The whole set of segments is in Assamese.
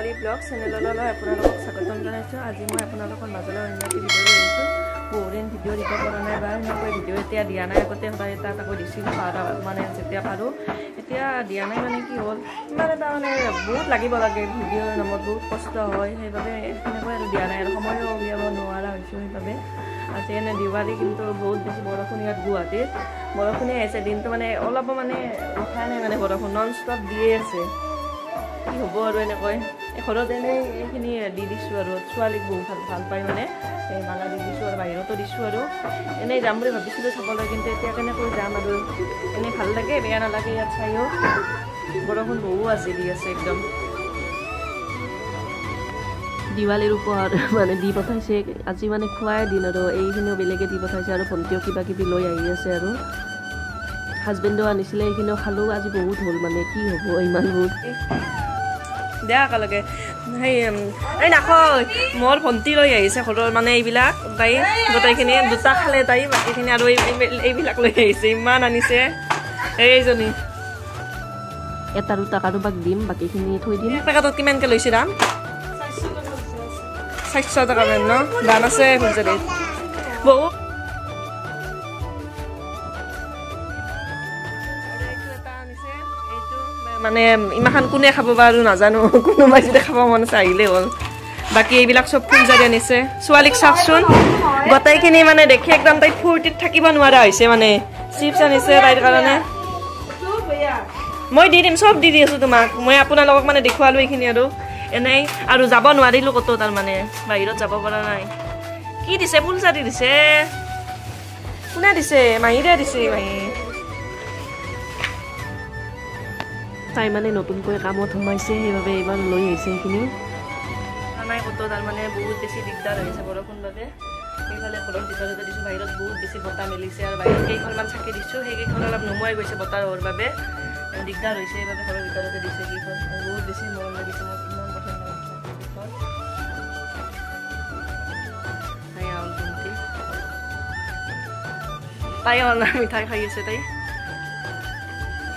বেংগলী ব্লগ চেনেললৈ আপোনালোকক স্বাগতম জনাইছোঁ। আজি মই আপোনালোকৰ মাজলৈ অন্য এটি ভিডিঅ' লৈ আহিছোঁ। বহুদিন ভিডিঅ' দিব পৰা নাই বা সেনেকৈ ভিডিঅ' এতিয়া দিয়া নাই। আগতে সদায় তাত আকৌ দিছিলোঁ মানে যেতিয়া পাৰোঁ, এতিয়া দিয়া নাই মানে কি হ'ল, ইমান এটা মানে বহুত লাগিব লাগে ভিডিঅ'ৰ নামত, বহুত কষ্ট হয়, সেইবাবে সেনেকৈ আৰু দিয়া নাই আৰু সময়ো উলিয়াব নোৱাৰা হৈছোঁ। সেইবাবে আজি এনে দিৱালী কিন্তু বহুত বেছি বৰষুণ ইয়াত গুৱাহাটীত বৰষুণে আহিছে। দিনটো মানে অলপো মানে উঠা নাই, মানে বৰষুণ নন ষ্টপ দিয়ে আছে। কি হ'ব আৰু এনেকৈ ঘৰত এনেই এইখিনি দি দিছোঁ আৰু ছোৱালীক বহুত ভাল পাই মানে এই মালা দি দিছোঁ আৰু বাহিৰতো দিছোঁ আৰু এনেই যাম বুলি ভাবিছিলোঁ চাবলৈ, কিন্তু এতিয়া কেনেকৈ যাম আৰু এনেই ভাল লাগে, বেয়া নালাগে ইয়াত চাইও। বৰষুণ বহু আজি দি আছে একদম। দিৱালীৰ উপহাৰ মানে দি পঠাইছে আজি, মানে খোৱাই দিন আৰু এইখিনিও বেলেগে দি পঠাইছে আৰু ভণ্টিও কিবা কিবি লৈ আহি আছে আৰু হাজবেণ্ডেও আনিছিলে, এইখিনিও খালোঁ। আজি বহুত হ'ল, মানে কি হ'ব ইমান বহুত দিয়া একেলগে। সেই এই নাখয়, মোৰ ভণ্টি লৈ আহিছে ঘৰৰ মানে এইবিলাক, তাই গোটেইখিনি দুটা খালে তাই, বাকীখিনি আৰু এইবিলাক লৈ আহিছে, ইমান আনিছে। এইজনী এটা দুটা কাৰোবাক দিম, বাকীখিনি থৈ দিম। পেকেটত কিমানকৈ লৈছে দাম? 400 টকা মান ন? দাম আছে ফুলজাৰিত বহুত। মানে ইমান কোনে খাব বাৰু নাজানো, কোনোবাই যদি খাব মন আছে আহিলে হ'ল। বাকী এইবিলাক চব ফুলজাৰি আনিছে। ছোৱালীক চাওকচোন, গোটেইখিনি মানে দেখি একদম তাই ফূৰ্তিত থাকিব নোৱাৰা হৈছে। মানে চিপছ আনিছে তাইৰ কাৰণে, মই দি দিম, চব দি আছোঁ তোমাক। মই আপোনালোকক মানে দেখুৱালোঁ এইখিনি আৰু এনেই আৰু যাব নোৱাৰিলোঁ ক'তো, তাৰমানে বাহিৰত যাব পৰা নাই। কি দিছে? ফুলজাৰি দিছে। কোনে দিছে? মাহীৰে দিছে। মাহী তাই মানে নতুনকৈ কামত সোমাইছে, সেইবাবে এইবাৰ লৈ আহিছে এইখিনি। নাই ক'তো, তাৰমানে বহুত বেছি দিগদাৰ হৈছে বৰষুণ বাবে। সেইফালে ঘৰৰ ভিতৰতে দিছোঁ, বাহিৰত বহুত বেছি বতাহ মেলিছে আৰু বাহিৰত কেইখনমান চাকি দিছোঁ, সেইকেইখন অলপ নুমুৱাই গৈছে বতাহ হোৱাৰ বাবে, দিগদাৰ হৈছে। সেইবাবে ঘৰৰ ভিতৰতে দিছোঁ কেইখন। বহুত বেছি মৰম লাগিছে মোক, ইমান পচন্দ লাগিছে কেইখন। তাই অনা মিঠাই খাই আছে। তাই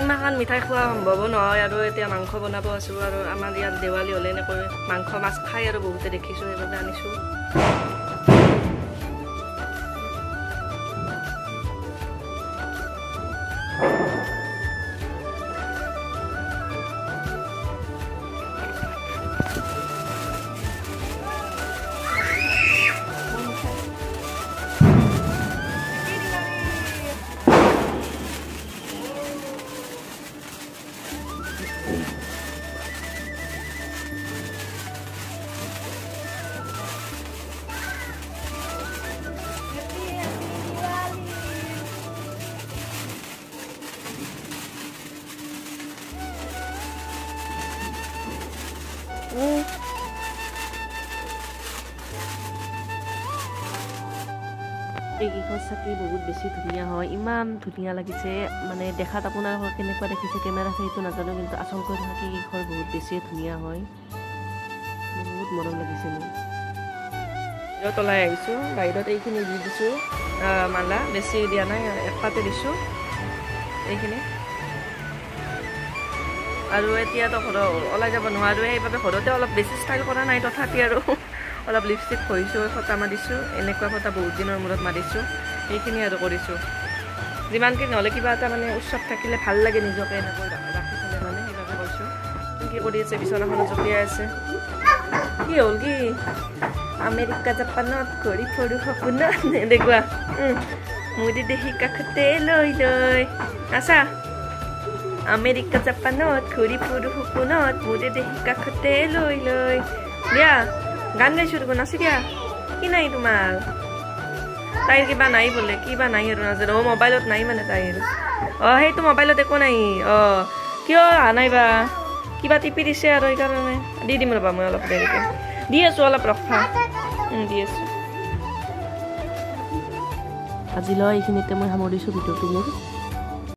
ইমান মিঠাই খোৱা সম্ভৱ নহয় আৰু এতিয়া মাংস বনাব আছোঁ আৰু আমাৰ ইয়াত দেৱালী হ'লে এনেকৈ মাংস মাছ খাই আৰু বহুতে দেখিছোঁ, সেইবাবে আনিছোঁ। এইকেইখন চাকি বহুত বেছি ধুনীয়া হয়, ইমান ধুনীয়া লাগিছে। মানে দেখাত আপোনাৰ কেনেকুৱা দেখিছে কেমেৰা সেইটো নাজানো, কিন্তু আচলকৈ চাকি কেইখন বহুত বেছি ধুনীয়া হয়। বহুত মৰম লাগিছে মোৰ। বাহিৰত ওলাই আহিছোঁ, বাহিৰত এইখিনি দি দিছোঁ মালা, বেছি দিয়া নাই, এপাতে দিছোঁ এইখিনি। আৰু এতিয়াতো ঘৰত ওলাই যাব নোৱাৰোঁ, সেইবাবে ঘৰতে অলপ বেছি ষ্টাইল কৰা নাই, তথাপি আৰু অলপ লিপষ্টিক ঘঁহিছোঁ, ফটা মাৰিছোঁ। এনেকুৱা ফটা বহুত দিনৰ মূৰত মাৰিছোঁ, এইখিনি আৰু কৰিছোঁ। যিমানখিনি নহ'লে কিবা এটা মানে উৎসৱ থাকিলে ভাল লাগে নিজকে এনেকৈ ৰাখি থ'লে, মানে সেইবাবে কৈছোঁ। কি কৰি আছে? বিচনাখনত জঁপিয়াই আছে। কি হ'ল? কি আমেৰিকা জাপানত ঘূৰি ফুৰোঁ সপোনত, এনেকুৱা মোদী দেশী কাষতে লৈ লৈ আছা। আমেৰিকা জাপানত ঘূৰি ফুৰোঁ সপোনত, মোদী দেশী কাষতে লৈ লৈ। দিয়া গান গাইছোঁ, দেখোন নাচি দিয়া। কি নাই তোমাৰ? তাইৰ কিবা নাই বোলে, কিবা নাই আৰু নাজানো। মোবাইলত নাই মানে তাইৰ। সেইটো মোবাইলত একো নাই। কিয় অহা নাই বা? কিবা টিপি দিছে আৰু সেইকাৰণে। দি দিম ৰ'বা, মই অলপ দেৰিকৈ দি আছোঁ, অলপ ৰখা। দি আছোঁ। আজিলৈ এইখিনিতে মই সামৰিছোঁ ভিডিঅ'টো মোৰ।